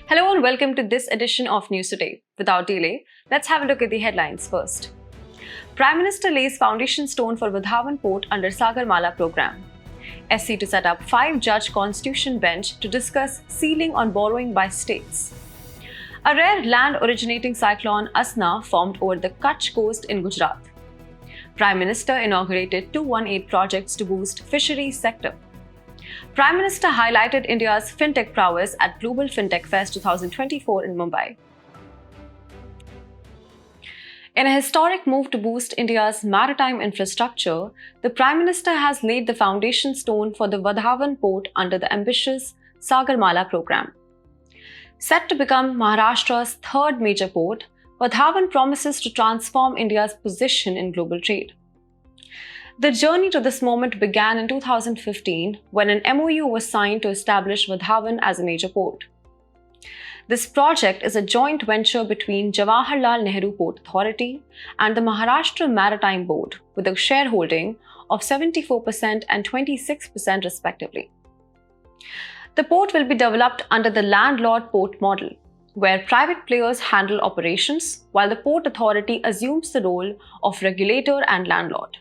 Hello and welcome to this edition of News Today. Without delay, let's have a look at the headlines first. Prime Minister lays foundation stone for Vadhvan Port under Sagarmala program. SC to set up 5-judge constitution bench to discuss ceiling on borrowing by states. A rare land originating cyclone Asna formed over the Kutch coast in Gujarat. Prime Minister inaugurated 218 projects to boost Fisheries Sector. Prime Minister highlighted India's Fintech prowess at Global Fintech Fest 2024 in Mumbai. In a historic move to boost India's maritime infrastructure, the Prime Minister has laid the foundation stone for the Vadhvan Port under the ambitious Sagarmala program. Set to become Maharashtra's third major port, Vadhvan promises to transform India's position in global trade. The journey to this moment began in 2015 when an MOU was signed to establish Vadhvan as a major port. This project is a joint venture between Jawaharlal Nehru Port Authority and the Maharashtra Maritime Board, with a shareholding of 74% and 26% respectively. The port will be developed under the landlord port model, where private players handle operations while the Port Authority assumes the role of regulator and landlord.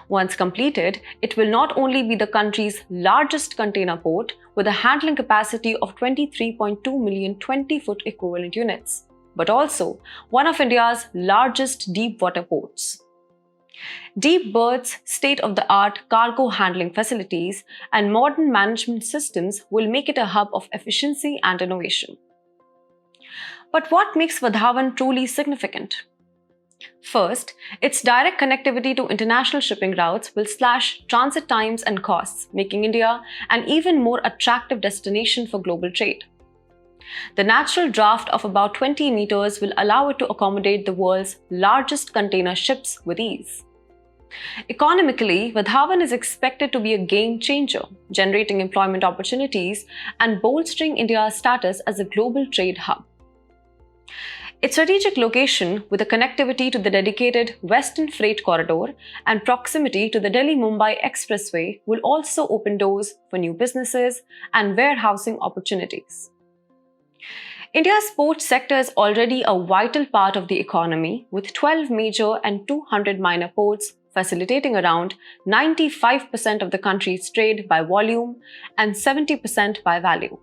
Once completed, it will not only be the country's largest container port with a handling capacity of 23.2 million 20-foot equivalent units, but also one of India's largest deep water ports. Deep berths, state-of-the-art cargo handling facilities, and modern management systems will make it a hub of efficiency and innovation. But what makes Vadhvan truly significant? First, its direct connectivity to international shipping routes will slash transit times and costs, making India an even more attractive destination for global trade. The natural draft of about 20 meters will allow it to accommodate the world's largest container ships with ease. Economically, Vadhvan is expected to be a game changer, generating employment opportunities and bolstering India's status as a global trade hub. Its strategic location, with a connectivity to the dedicated Western Freight Corridor and proximity to the Delhi-Mumbai Expressway, will also open doors for new businesses and warehousing opportunities. India's port sector is already a vital part of the economy, with 12 major and 200 minor ports facilitating around 95% of the country's trade by volume and 70% by value.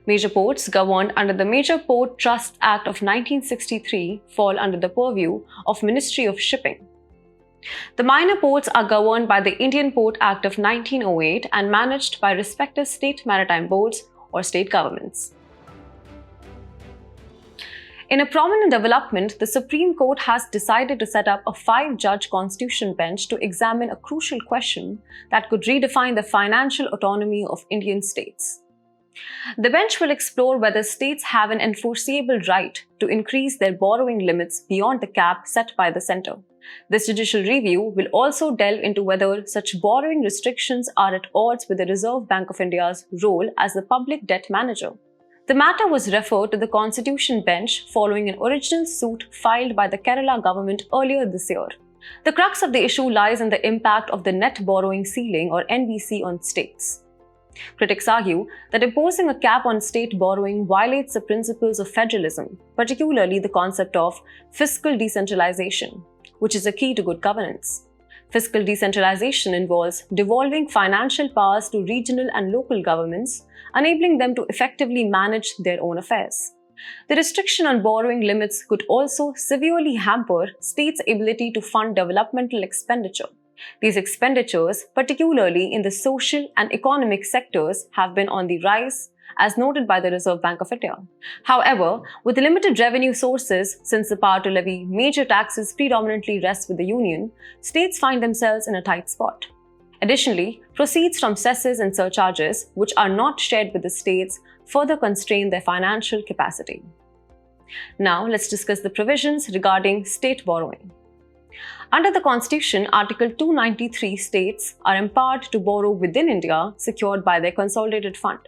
Major ports governed under the Major Port Trust Act of 1963 fall under the purview of Ministry of Shipping. The minor ports are governed by the Indian Port Act of 1908 and managed by respective state maritime boards or state governments. In a prominent development, the Supreme Court has decided to set up a 5-judge constitution bench to examine a crucial question that could redefine the financial autonomy of Indian states. The bench will explore whether states have an enforceable right to increase their borrowing limits beyond the cap set by the centre. This judicial review will also delve into whether such borrowing restrictions are at odds with the Reserve Bank of India's role as the public debt manager. The matter was referred to the Constitution Bench following an original suit filed by the Kerala government earlier this year. The crux of the issue lies in the impact of the net borrowing ceiling or NBC on states. Critics argue that imposing a cap on state borrowing violates the principles of federalism, particularly the concept of fiscal decentralization, which is a key to good governance. Fiscal decentralization involves devolving financial powers to regional and local governments, enabling them to effectively manage their own affairs. The restriction on borrowing limits could also severely hamper states' ability to fund developmental expenditure. These expenditures, particularly in the social and economic sectors, have been on the rise, as noted by the Reserve Bank of India. However, with limited revenue sources, since the power to levy major taxes predominantly rests with the Union, states find themselves in a tight spot. Additionally, proceeds from cesses and surcharges, which are not shared with the states, further constrain their financial capacity. Now, let's discuss the provisions regarding state borrowing. Under the Constitution, Article 293 states are empowered to borrow within India secured by their consolidated fund.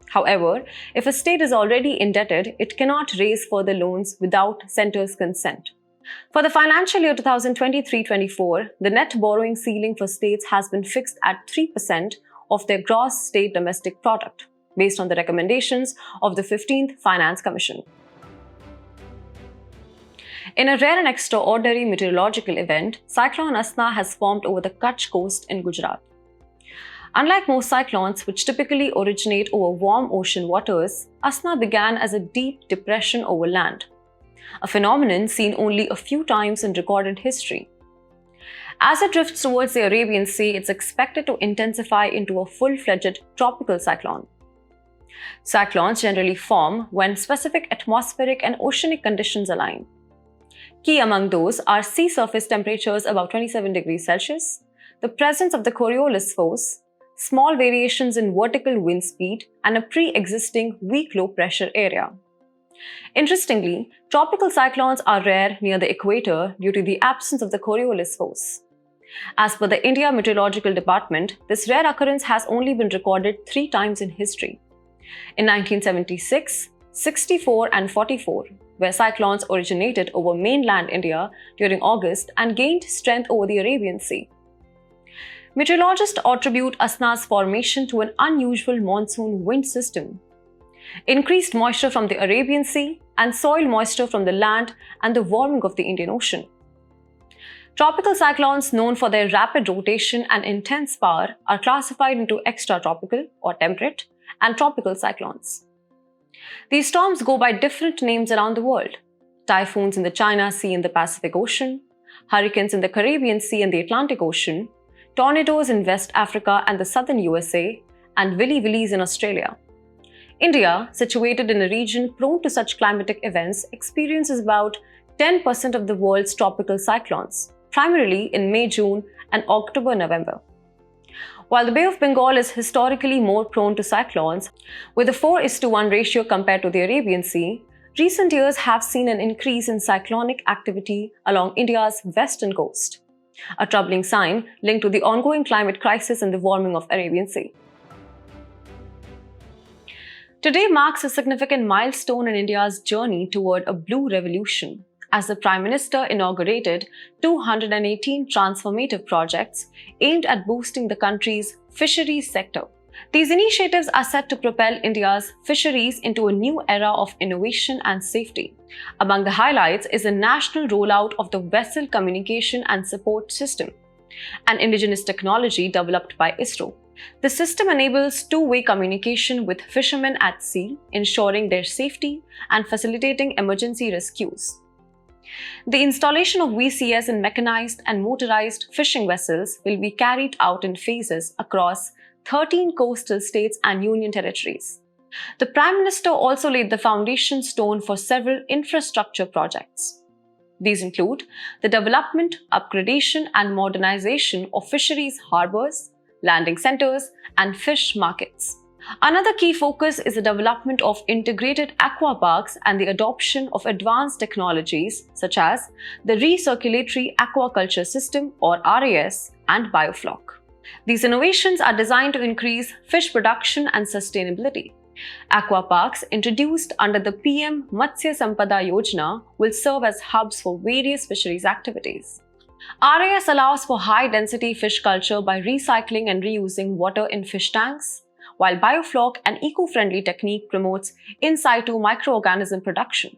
However, if a state is already indebted, it cannot raise further loans without centre's consent. For the financial year 2023-24, the net borrowing ceiling for states has been fixed at 3% of their gross state domestic product, based on the recommendations of the 15th Finance Commission. In a rare and extraordinary meteorological event, Cyclone Asna has formed over the Kutch coast in Gujarat. Unlike most cyclones, which typically originate over warm ocean waters, Asna began as a deep depression over land, a phenomenon seen only a few times in recorded history. As it drifts towards the Arabian Sea, it's expected to intensify into a full-fledged tropical cyclone. Cyclones generally form when specific atmospheric and oceanic conditions align. Key among those are sea surface temperatures above 27 degrees Celsius, the presence of the Coriolis force, small variations in vertical wind speed, and a pre-existing weak low pressure area. Interestingly, tropical cyclones are rare near the equator due to the absence of the Coriolis force. As per the India Meteorological Department, this rare occurrence has only been recorded 3 times in history. In 1976, 64 and 44, where cyclones originated over mainland India during August and gained strength over the Arabian Sea. Meteorologists attribute Asna's formation to an unusual monsoon wind system, increased moisture from the Arabian Sea, and soil moisture from the land and the warming of the Indian Ocean. Tropical cyclones, known for their rapid rotation and intense power, are classified into extratropical or temperate and tropical cyclones. These storms go by different names around the world: typhoons in the China Sea and the Pacific Ocean, hurricanes in the Caribbean Sea and the Atlantic Ocean, tornadoes in West Africa and the southern USA, and willy-willies in Australia. India, situated in a region prone to such climatic events, experiences about 10% of the world's tropical cyclones, primarily in May, June, and October-November. While the Bay of Bengal is historically more prone to cyclones, with a 4:1 ratio compared to the Arabian Sea, recent years have seen an increase in cyclonic activity along India's western coast, a troubling sign linked to the ongoing climate crisis and the warming of Arabian Sea. Today marks a significant milestone in India's journey toward a blue revolution, as the Prime Minister inaugurated 218 transformative projects aimed at boosting the country's fisheries sector. These initiatives are set to propel India's fisheries into a new era of innovation and safety. Among the highlights is a national rollout of the Vessel Communication and Support System, an indigenous technology developed by ISRO. The system enables two-way communication with fishermen at sea, ensuring their safety and facilitating emergency rescues. The installation of VCS in mechanized and motorized fishing vessels will be carried out in phases across 13 coastal states and union territories. The Prime Minister also laid the foundation stone for several infrastructure projects. These include the development, upgradation, and modernization of fisheries harbors, landing centers, and fish markets. Another key focus is the development of integrated aqua parks and the adoption of advanced technologies such as the recirculatory aquaculture system or RAS and biofloc. These innovations are designed to increase fish production and sustainability. Aqua parks introduced under the PM Matsya Sampada Yojana will serve as hubs for various fisheries activities. RAS allows for high-density fish culture by recycling and reusing water in fish tanks, while biofloc, an eco-friendly technique, promotes in situ microorganism production.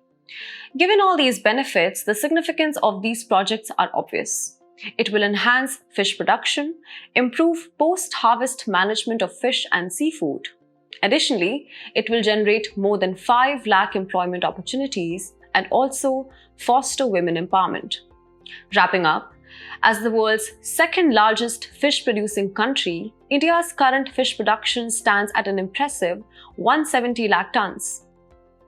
Given all these benefits, the significance of these projects are obvious. It will enhance fish production, improve post-harvest management of fish and seafood. Additionally, it will generate more than 5 lakh employment opportunities and also foster women empowerment. Wrapping up, as the world's second largest fish-producing country, India's current fish production stands at an impressive 170 lakh tons.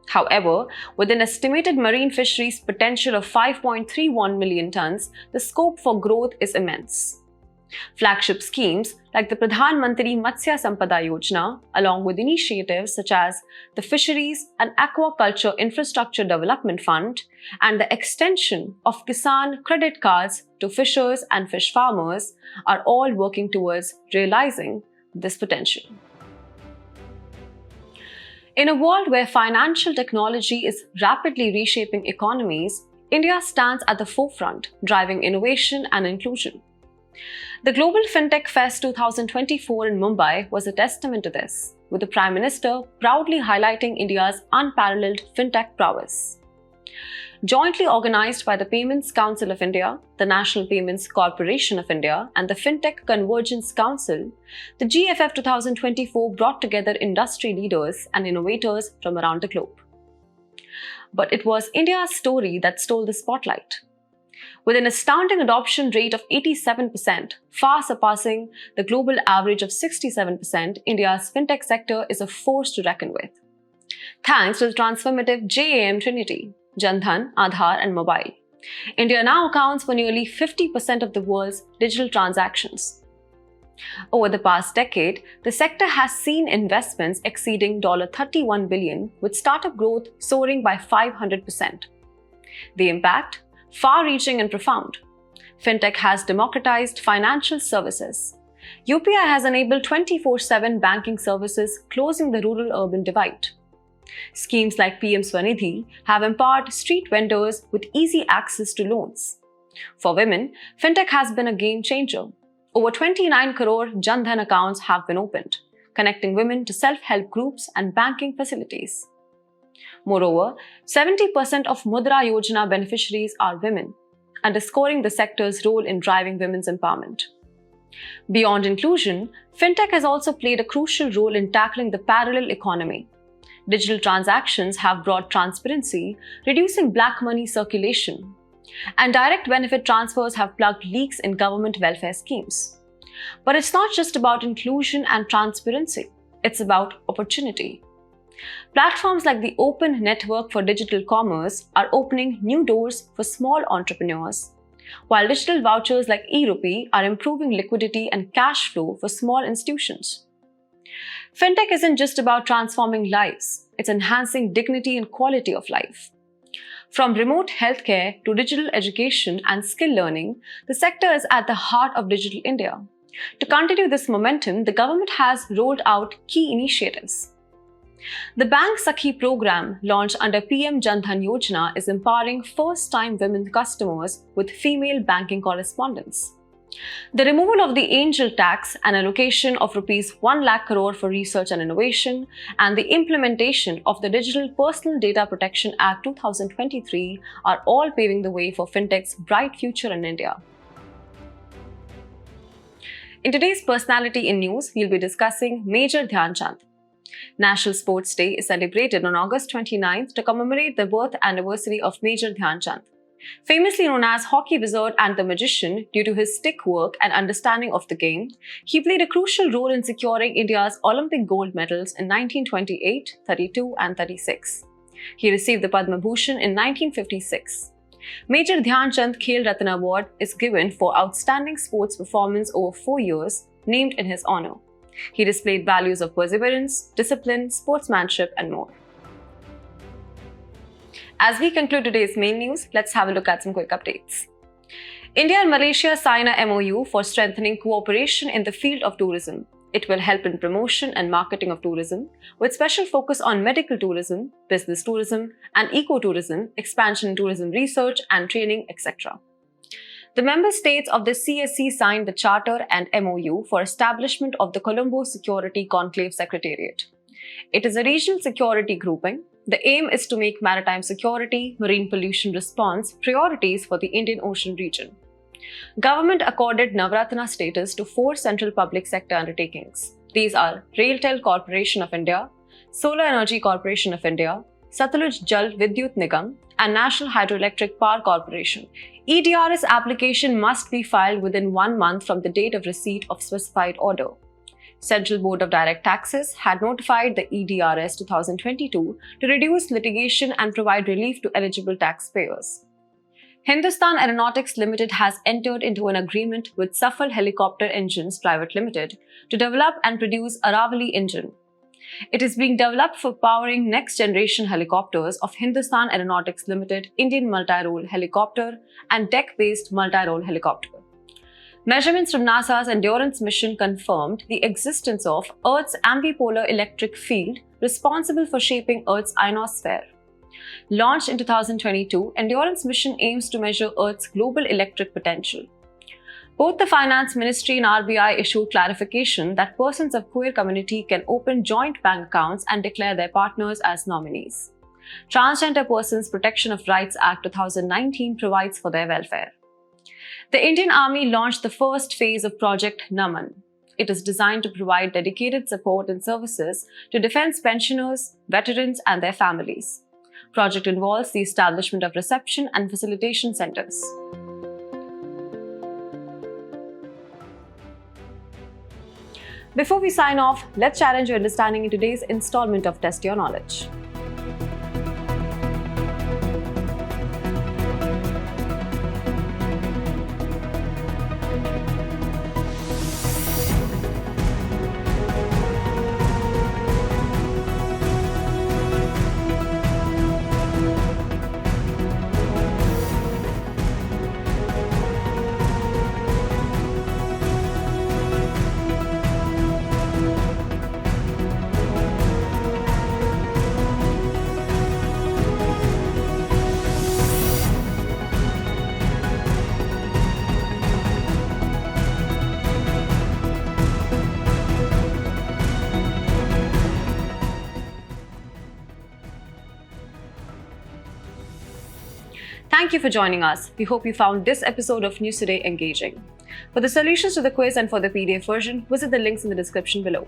However, with an estimated marine fisheries potential of 5.31 million tons, the scope for growth is immense. Flagship schemes like the Pradhan Mantri Matsya Sampada Yojana, along with initiatives such as the Fisheries and Aquaculture Infrastructure Development Fund and the extension of Kisan credit cards to fishers and fish farmers, are all working towards realizing this potential. In a world where financial technology is rapidly reshaping economies, India stands at the forefront, driving innovation and inclusion. The Global Fintech Fest 2024 in Mumbai was a testament to this. with the Prime Minister proudly highlighting India's unparalleled Fintech prowess. Jointly organized by the Payments Council of India, the National Payments Corporation of India, and the Fintech Convergence Council, the GFF 2024 brought together industry leaders and innovators from around the globe. But it was India's story that stole the spotlight. With an astounding adoption rate of 87%, far surpassing the global average of 67%, India's fintech sector is a force to reckon with. Thanks to the transformative JAM Trinity, Jan Dhan, Aadhaar and Mobile, India now accounts for nearly 50% of the world's digital transactions. Over the past decade, the sector has seen investments exceeding $31 billion, with startup growth soaring by 500%. The impact? Far-reaching and profound. Fintech has democratized financial services. UPI has enabled 24/7 banking services, closing the rural-urban divide. Schemes like PM Swanidhi have empowered street vendors with easy access to loans. For women, Fintech has been a game changer. Over 29 crore Jan Dhan accounts have been opened, connecting women to self-help groups and banking facilities. Moreover, 70% of Mudra Yojana beneficiaries are women, underscoring the sector's role in driving women's empowerment. Beyond inclusion, Fintech has also played a crucial role in tackling the parallel economy. Digital transactions have brought transparency, reducing black money circulation, and direct benefit transfers have plugged leaks in government welfare schemes. But it's not just about inclusion and transparency, it's about opportunity. Platforms like the Open Network for Digital Commerce are opening new doors for small entrepreneurs, while digital vouchers like e-Rupee are improving liquidity and cash flow for small institutions. Fintech isn't just about transforming lives, it's enhancing dignity and quality of life. From remote healthcare to digital education and skill learning, the sector is at the heart of Digital India. To continue this momentum, the government has rolled out key initiatives. The Bank Sakhi program, launched under PM Jan Dhan Yojana, is empowering first-time women customers with female banking correspondents. The removal of the angel tax, an allocation of Rs 1 lakh crore for research and innovation, and the implementation of the Digital Personal Data Protection Act 2023 are all paving the way for fintech's bright future in India. In today's Personality in News, we'll be discussing Major Dhyan Chand. National Sports Day is celebrated on August 29th to commemorate the birth anniversary of Major Dhyan Chand. Famously known as Hockey Wizard and the Magician due to his stick work and understanding of the game, he played a crucial role in securing India's Olympic gold medals in 1928, 32 and 36. He received the Padma Bhushan in 1956. Major Dhyan Chand Khel Ratna Award is given for outstanding sports performance over 4 years, named in his honor. He displayed values of perseverance, discipline, sportsmanship and more. As we conclude today's main news, let's have a look at some quick updates. India and Malaysia sign a MOU for strengthening cooperation in the field of tourism. It will help in promotion and marketing of tourism, with special focus on medical tourism, business tourism, and ecotourism, expansion in tourism research and training, etc. The member states of the CSC signed the Charter and MOU for establishment of the Colombo Security Conclave Secretariat. It is a regional security grouping. The aim is to make maritime security, marine pollution response priorities for the Indian Ocean region. Government accorded Navratna status to 4 central public sector undertakings. These are Railtel Corporation of India, Solar Energy Corporation of India, Satluj Jal Vidyut Nigam, and National Hydroelectric Power Corporation. EDRS application must be filed within 1 month from the date of receipt of specified order. Central Board of Direct Taxes had notified the EDRS 2022 to reduce litigation and provide relief to eligible taxpayers. Hindustan Aeronautics Limited has entered into an agreement with Safal Helicopter Engines Private Limited to develop and produce Aravali engine. It is being developed for powering next-generation helicopters of Hindustan Aeronautics Limited Indian Multi-Role Helicopter and Deck-Based Multi-Role Helicopter. Measurements from NASA's Endurance mission confirmed the existence of Earth's ambipolar electric field responsible for shaping Earth's ionosphere. Launched in 2022, Endurance mission aims to measure Earth's global electric potential. Both the Finance Ministry and RBI issued clarification that persons of queer community can open joint bank accounts and declare their partners as nominees. Transgender Persons Protection of Rights Act 2019 provides for their welfare. The Indian Army launched the first phase of Project Naman. It is designed to provide dedicated support and services to defense pensioners, veterans, and their families. Project involves the establishment of reception and facilitation centers. Before we sign off, let's challenge your understanding in today's installment of Test Your Knowledge. Thank you for joining us. We hope you found this episode of News Today engaging. For the solutions to the quiz and for the PDF version, visit the links in the description below.